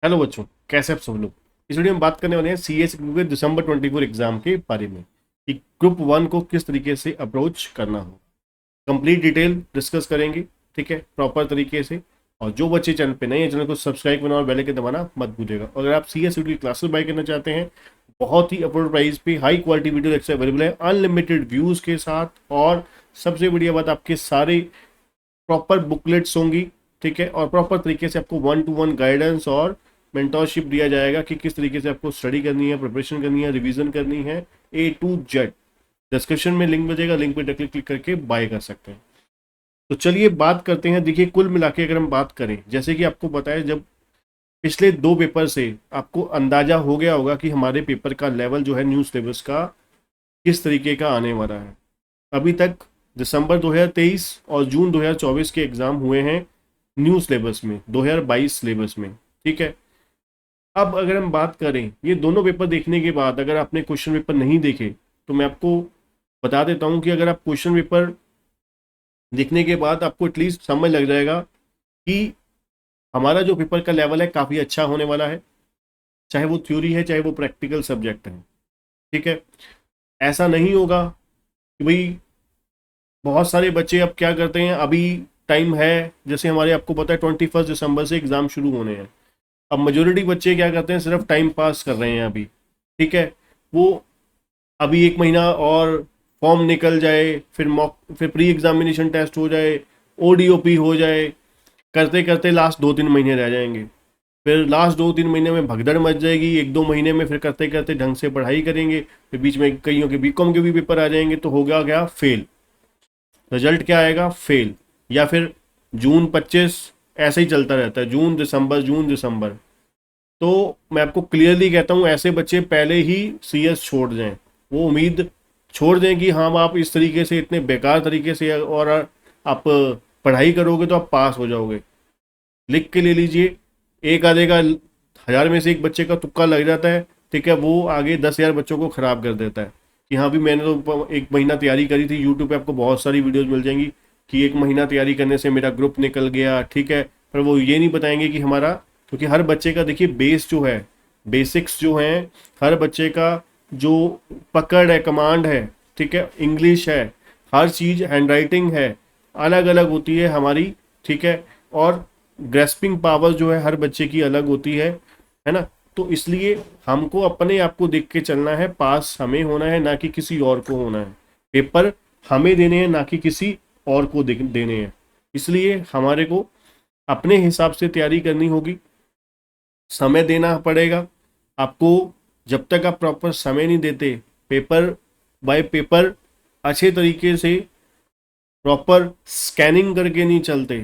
Hello बच्चों, कैसे आप सब लोग। इस वीडियो में बात करने वाले हैं सीएस के दिसंबर 24 एग्जाम के बारे में कि ग्रुप वन को किस तरीके से अप्रोच करना हो। कंप्लीट डिटेल डिस्कस करेंगे, ठीक है, प्रॉपर तरीके से। और जो बच्चे चैनल पे नए हैं, चैनल को सब्सक्राइब करना और बेल आइकन दबाना मत भूलिएगा। अगर आप सीएस की क्लासेस बाय करना चाहते हैं, बहुत ही अफोर्डेबल प्राइस पे high quality video lecture available है अनलिमिटेड व्यूज के साथ। और सबसे बढ़िया बात, आपके सारे प्रॉपर बुकलेट्स होंगी, ठीक है, और प्रॉपर तरीके से आपको 1-to-1 गाइडेंस और मेंटरशिप दिया जाएगा कि किस तरीके से आपको स्टडी करनी है, प्रिपरेशन करनी है, रिवीजन करनी है, A to Z। डिस्क्रिप्शन में लिंक मिलेगा, लिंक पे क्लिक करके बाय कर सकते हैं। तो चलिए बात करते हैं। देखिए, कुल मिला के अगर हम बात करें, जैसे कि आपको बताया, जब पिछले 2 पेपर से आपको अंदाजा हो गया होगा कि हमारे पेपर का लेवल जो है न्यू सिलेबस का किस तरीके का आने वाला है। अभी तक दिसंबर 2023 और जून 2024 के एग्जाम हुए हैं न्यू सिलेबस में, 2022 सिलेबस में, ठीक है। अब अगर हम बात करें ये दोनों पेपर देखने के बाद, अगर आपने क्वेश्चन पेपर नहीं देखे तो मैं आपको बता देता हूं कि अगर आप क्वेश्चन पेपर देखने के बाद आपको एटलीस्ट समझ लग जाएगा कि हमारा जो पेपर का लेवल है काफ़ी अच्छा होने वाला है, चाहे वो थ्योरी है चाहे वो प्रैक्टिकल सब्जेक्ट है, ठीक है। ऐसा नहीं होगा कि भाई बहुत सारे बच्चे अब क्या करते हैं, अभी टाइम है, जैसे हमारे आपको पता है 21 दिसंबर से एग्ज़ाम शुरू होने हैं। अब मेजोरिटी बच्चे क्या करते हैं, सिर्फ टाइम पास कर रहे हैं अभी, ठीक है। वो अभी 1 महीना और फॉर्म निकल जाए, फिर प्री एग्जामिनेशन टेस्ट हो जाए, ओडीओपी हो जाए, करते करते लास्ट 2-3 महीने रह जाएंगे। फिर लास्ट 2-3 महीने में भगदड़ मच जाएगी, 1-2 महीने में फिर करते करते ढंग से पढ़ाई करेंगे, फिर बीच में कईयों के बीकॉम के भी पेपर आ जाएंगे, तो होगा क्या, फेल। रिजल्ट क्या आएगा, फेल। या फिर जून 25 ऐसे ही चलता रहता है, जून दिसंबर जून दिसंबर। तो मैं आपको क्लियरली कहता हूँ, ऐसे बच्चे पहले ही सीएस छोड़ दें, वो उम्मीद छोड़ दें कि हाँ आप इस तरीके से, इतने बेकार तरीके से और आप पढ़ाई करोगे तो आप पास हो जाओगे। लिख के ले लीजिए, एक आधे का, 1000 में से एक बच्चे का तुक्का लग जाता है, ठीक है, वो आगे 10,000 बच्चों को खराब कर देता है कि हाँ भी मैंने तो 1 महीना तैयारी करी थी। यूट्यूब पे आपको बहुत सारी वीडियोस मिल जाएंगी कि 1 महीना तैयारी करने से मेरा ग्रुप निकल गया, ठीक है। पर वो ये नहीं बताएंगे कि हमारा, क्योंकि हर बच्चे का देखिए बेस जो है, बेसिक्स जो हैं, हर बच्चे का जो पकड़ है, कमांड है, ठीक है, इंग्लिश है, हर चीज़, हैंड राइटिंग है, अलग अलग होती है हमारी, ठीक है। और ग्रेस्पिंग पावर जो है हर बच्चे की अलग होती है ना। तो इसलिए हमको अपने आप को देख के चलना है, पास हमें होना है ना कि किसी और को होना है। पेपर हमें देने हैं ना कि किसी और को देने हैं। इसलिए हमारे को अपने हिसाब से तैयारी करनी होगी, समय देना पड़ेगा आपको। जब तक आप प्रॉपर समय नहीं देते, पेपर बाय पेपर अच्छे तरीके से प्रॉपर स्कैनिंग करके नहीं चलते,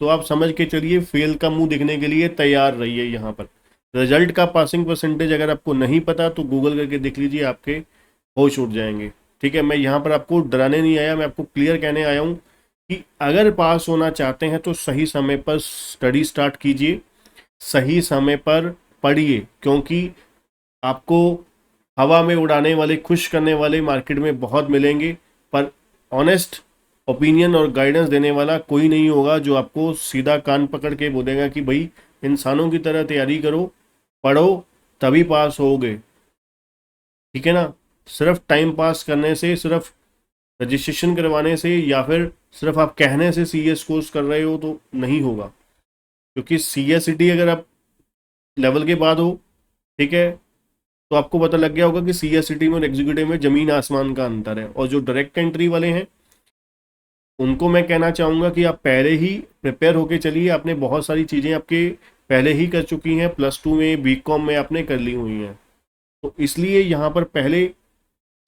तो आप समझ के चलिए फेल का मुंह दिखने के लिए तैयार रहिए। यहाँ पर रिजल्ट का पासिंग परसेंटेज अगर आपको नहीं पता तो गूगल करके देख लीजिए, आपके होश उड़ जाएंगे, ठीक है। मैं यहाँ पर आपको डराने नहीं आया, मैं आपको क्लियर कहने आया हूँ कि अगर पास होना चाहते हैं तो सही समय पर स्टडी स्टार्ट कीजिए, सही समय पर पढ़िए, क्योंकि आपको हवा में उड़ाने वाले, खुश करने वाले मार्केट में बहुत मिलेंगे, पर ऑनेस्ट ओपिनियन और गाइडेंस देने वाला कोई नहीं होगा जो आपको सीधा कान पकड़ के बोलेगा कि भाई इंसानों की तरह तैयारी करो, पढ़ो, तभी पास होगे, ठीक है ना। सिर्फ टाइम पास करने से, सिर्फ रजिस्ट्रेशन करवाने से, या फिर सिर्फ आप कहने से सीएस कोर्स कर रहे हो तो नहीं होगा। क्योंकि सीएसईटी अगर आप लेवल के बाद हो, ठीक है, तो आपको पता लग गया होगा कि सीएसईटी में और एग्जीक्यूटिव में जमीन आसमान का अंतर है। और जो डायरेक्ट एंट्री वाले हैं उनको मैं कहना चाहूँगा कि आप पहले ही प्रिपेयर होके चलिए। आपने बहुत सारी चीज़ें आपके पहले ही कर चुकी हैं, +2 में, बीकॉम में आपने कर ली हुई हैं। तो इसलिए यहाँ पर पहले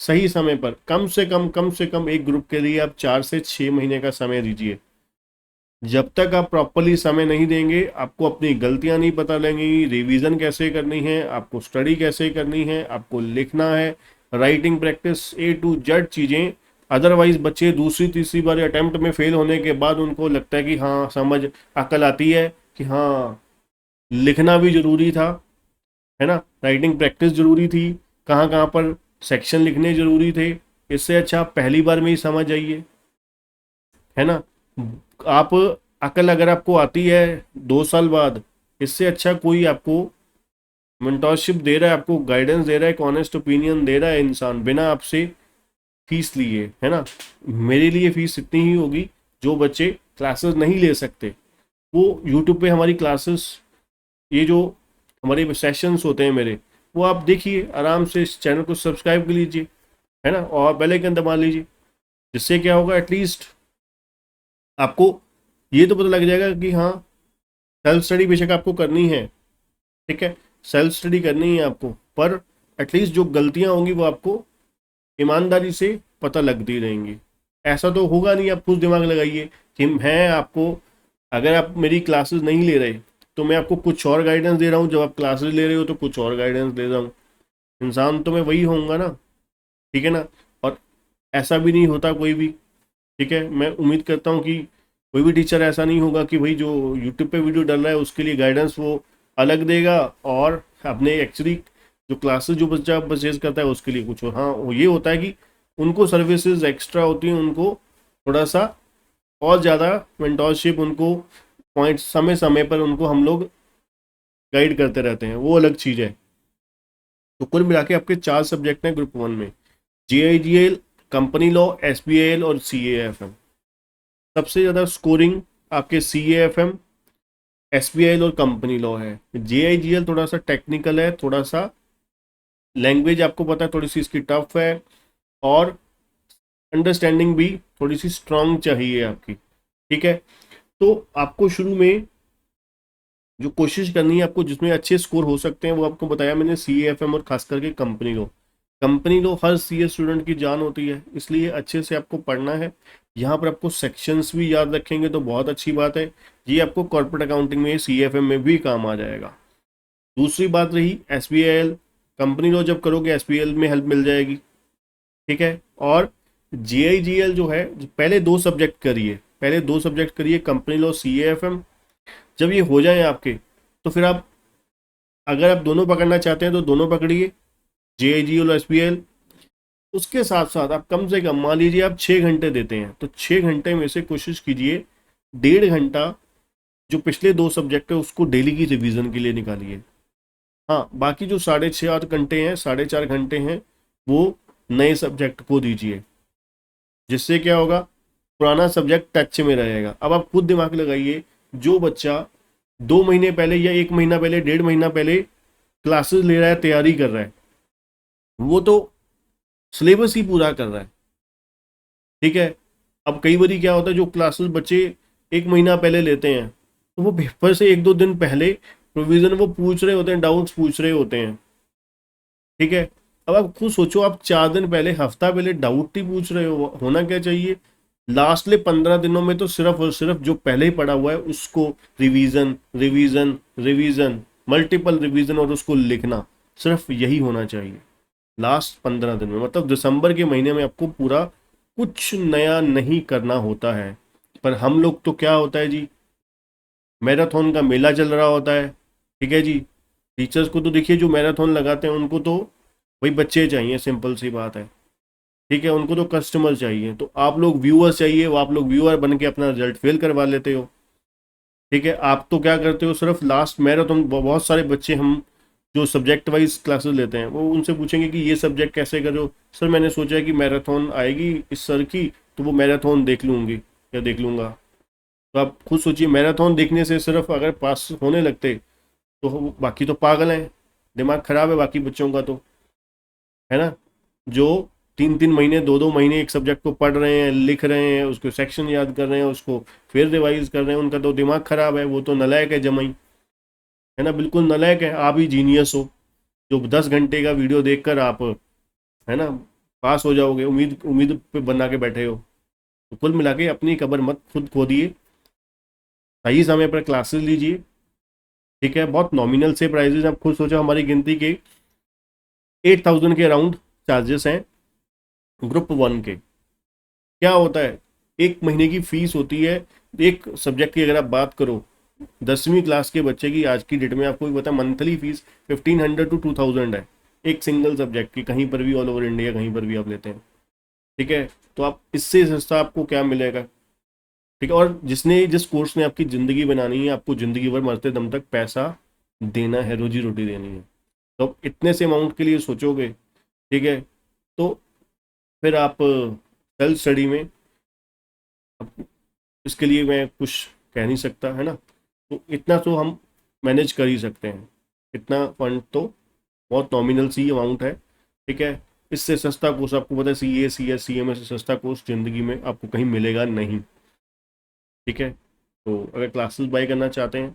सही समय पर कम से कम एक ग्रुप के लिए आप 4 से 6 महीने का समय दीजिए। जब तक आप प्रॉपरली समय नहीं देंगे, आपको अपनी गलतियां नहीं पता लगेंगी, रिवीजन कैसे करनी है, आपको स्टडी कैसे करनी है, आपको लिखना है, writing practice, A to Z चीज़ें। अदरवाइज बच्चे दूसरी तीसरी बार अटेम्प्ट में फेल होने के बाद उनको लगता है कि हाँ, समझ अकल आती है कि हाँ लिखना भी ज़रूरी था, है ना, राइटिंग प्रैक्टिस ज़रूरी थी, कहाँ कहाँ पर सेक्शन लिखने ज़रूरी थे। इससे अच्छा आप पहली बार में ही समझ जाइए, है ना। आप अकल अगर आपको आती है 2 साल बाद, इससे अच्छा कोई आपको मेंटोरशिप दे रहा है आपको, गाइडेंस दे रहा है, एक ऑनेस्ट ओपिनियन दे रहा है इंसान बिना आपसे फीस लिए, है ना। मेरे लिए फीस इतनी ही होगी, जो बच्चे क्लासेस नहीं ले सकते वो यूट्यूब पे हमारी क्लासेस, ये जो हमारे सेशंस होते हैं मेरे, वो आप देखिए आराम से, इस चैनल को सब्सक्राइब कर लीजिए, है ना, और बेल आइकन दबा लीजिए। जिससे क्या होगा, एटलीस्ट आपको ये तो पता लग जाएगा कि हाँ, सेल्फ स्टडी बेशक आपको करनी है, ठीक है, सेल्फ स्टडी करनी है आपको, पर एटलीस्ट जो गलतियां होंगी वो आपको ईमानदारी से पता लगती रहेंगी। ऐसा तो होगा नहीं, आप खुद दिमाग लगाइए कि मैं आपको, अगर आप मेरी क्लासेस नहीं ले रहे तो मैं आपको कुछ और गाइडेंस दे रहा हूँ, जब आप क्लासेस ले रहे हो तो कुछ और गाइडेंस दे रहा हूँ। इंसान तो मैं वही होऊंगा ना, ठीक है ना। और ऐसा भी नहीं होता कोई भी, ठीक है। मैं उम्मीद करता हूँ कि कोई भी टीचर ऐसा नहीं होगा कि भाई जो यूट्यूब पे वीडियो डाल रहा है उसके लिए गाइडेंस वो अलग देगा, और अपने एक्चुअली जो क्लासेस जो बच्चा परचेज करता है उसके लिए कुछ और। हाँ, वो ये होता है कि उनको सर्विसेज एक्स्ट्रा होती हैं, उनको थोड़ा सा और ज़्यादा मेंटोरशिप, उनको पॉइंट समय समय पर उनको हम लोग गाइड करते रहते हैं, वो अलग चीज़ है। तो कुल मिला के आपके 4 सब्जेक्ट हैं ग्रुप 1 में, GIGL, कंपनी लॉ, SBAL और CAFM। सबसे ज़्यादा स्कोरिंग आपके CAFM, SBAL और कंपनी लॉ है। GIGL थोड़ा सा टेक्निकल है, थोड़ा सा लैंग्वेज आपको पता है थोड़ी सी इसकी टफ है, और अंडरस्टैंडिंग भी थोड़ी सी स्ट्रांग चाहिए आपकी, ठीक है। तो आपको शुरू में जो कोशिश करनी है आपको, जिसमें अच्छे स्कोर हो सकते हैं, वो आपको बताया मैंने, CAFM और खास करके कंपनी लो। कंपनी लो हर CS स्टूडेंट की जान होती है, इसलिए अच्छे से आपको पढ़ना है। यहाँ पर आपको सेक्शंस भी याद रखेंगे तो बहुत अच्छी बात है, ये आपको कॉर्पोरेट अकाउंटिंग में, CFM में भी काम आ जाएगा। दूसरी बात रही SBAL, कंपनी लो जब करोगे SBAL में हेल्प मिल जाएगी, ठीक है। और GIGL जो है, पहले 2 सब्जेक्ट करिए, पहले 2 सब्जेक्ट करिए, कंपनी लो, CAFM। जब ये हो जाए आपके, तो फिर आप, अगर आप दोनों पकड़ना चाहते हैं तो दोनों पकड़िए, GIGL और SBL। उसके साथ साथ आप कम से कम, मान लीजिए आप 6 घंटे देते हैं, तो 6 घंटे में से कोशिश कीजिए 1.5 घंटा जो पिछले 2 सब्जेक्ट है उसको डेली की रिवीजन के लिए निकालिए। हाँ, बाकी जो 6.5 8 घंटे हैं, 4.5 घंटे हैं, वो नए सब्जेक्ट को दीजिए। जिससे क्या होगा, पुराना सब्जेक्ट टच में रहेगा। अब आप खुद दिमाग लगाइए, जो बच्चा 2 महीने पहले या 1 महीना पहले, 1.5 महीना पहले क्लासेस ले रहा है, तैयारी कर रहा है, वो तो सिलेबस ही पूरा कर रहा है, ठीक है। अब कई बारी क्या होता है, जो क्लासेस बच्चे 1 महीना पहले लेते हैं, तो वो पेपर से 1 2 दिन पहले प्रोविजन वो पूछ रहे होते हैं, डाउट्स पूछ रहे होते हैं, ठीक है। अब आप खुद सोचो, आप 4 दिन पहले, हफ्ता पहले डाउट ही पूछ रहे हो, होना क्या चाहिए, लास्टले 15 दिनों में तो सिर्फ और सिर्फ जो पहले ही पढ़ा हुआ है उसको revision revision revision, multiple revision, और उसको लिखना, सिर्फ यही होना चाहिए लास्ट 15 दिन में। मतलब दिसंबर के महीने में आपको पूरा कुछ नया नहीं करना होता है। पर हम लोग तो क्या होता है जी, मैराथन का मेला चल रहा होता है, ठीक है जी। टीचर्स को तो देखिए, जो मैराथन लगाते हैं उनको तो वही बच्चे चाहिए, सिंपल सी बात है, ठीक है। उनको तो कस्टमर चाहिए, तो आप लोग व्यूअर्स चाहिए, वो आप लोग व्यूअर बन के अपना रिजल्ट फेल करवा लेते हो, ठीक है। आप तो क्या करते हो, सिर्फ लास्ट मैराथन, बहुत सारे बच्चे हम जो सब्जेक्ट वाइज क्लासेस लेते हैं, वो उनसे पूछेंगे कि ये सब्जेक्ट कैसे करो। सर मैंने सोचा है कि मैराथन आएगी इस सर की, तो वो मैराथन देख लूँगी या देख लूँगा। तो आप खुद सोचिए, मैराथन देखने से सिर्फ अगर पास होने लगते, तो बाकी तो पागल हैं, दिमाग खराब है बाकी बच्चों का तो, है ना। जो 3 3 महीने, 2 2 महीने एक सब्जेक्ट को पढ़ रहे हैं, लिख रहे हैं, उसको सेक्शन याद कर रहे हैं, उसको फिर रिवाइज कर रहे हैं, उनका तो दिमाग खराब है, वो तो नालायक है जमाई, है ना, बिल्कुल नालायक है। आप ही जीनियस हो, जो 10 घंटे का वीडियो देखकर आप, है ना, पास हो जाओगे, उम्मीद उम्मीद पे बना के बैठे हो। तो कुल मिला के अपनी कब्र मत खुद खोदिए, सही समय पर क्लासेस लीजिए, ठीक है। बहुत नॉमिनल से प्राइजेस, आप खुद सोचो, हमारी गिनती के 8,000 के अराउंड चार्जेस हैं ग्रुप 1 के। क्या होता है, 1 महीने की फीस होती है एक सब्जेक्ट की। अगर आप बात करो 10वीं क्लास के बच्चे की, आज की डेट में आपको भी पता है मंथली फीस 1,500 to 2,000 है, एक सिंगल सब्जेक्ट की, कहीं पर भी ऑल ओवर इंडिया कहीं पर भी आप लेते हैं, ठीक है। तो आप इससे सस्ता आपको क्या मिलेगा, ठीक है। और जिस कोर्स ने आपकी ज़िंदगी बनानी है, आपको ज़िंदगी भर मरते दम तक पैसा देना है, रोजी रोटी देनी है, तो अब इतने से अमाउंट के लिए सोचोगे, ठीक है, तो फिर आप सेल्फ स्टडी में, अब इसके लिए मैं कुछ कह नहीं सकता है ना, तो इतना तो हम मैनेज कर ही सकते हैं। इतना फंड तो बहुत नॉमिनल सी अमाउंट है, ठीक है। इससे सस्ता कोर्स आपको पता है, सी ए सी एस सी एम से सस्ता कोर्स जिंदगी में आपको कहीं मिलेगा नहीं, ठीक है। तो अगर क्लासेस बाय करना चाहते हैं,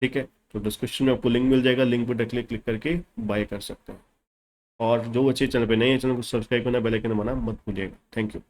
ठीक है, तो डिस्क्रिप्शन में आपको लिंक मिल जाएगा, लिंक पर क्लिक क्लिक करके बाय कर सकते हैं। और जो बच्चे चैनल पे नए हैं, चैनल को सब्सक्राइब करना, बेल आइकन दबाना मत भूलिएगा। Thank you.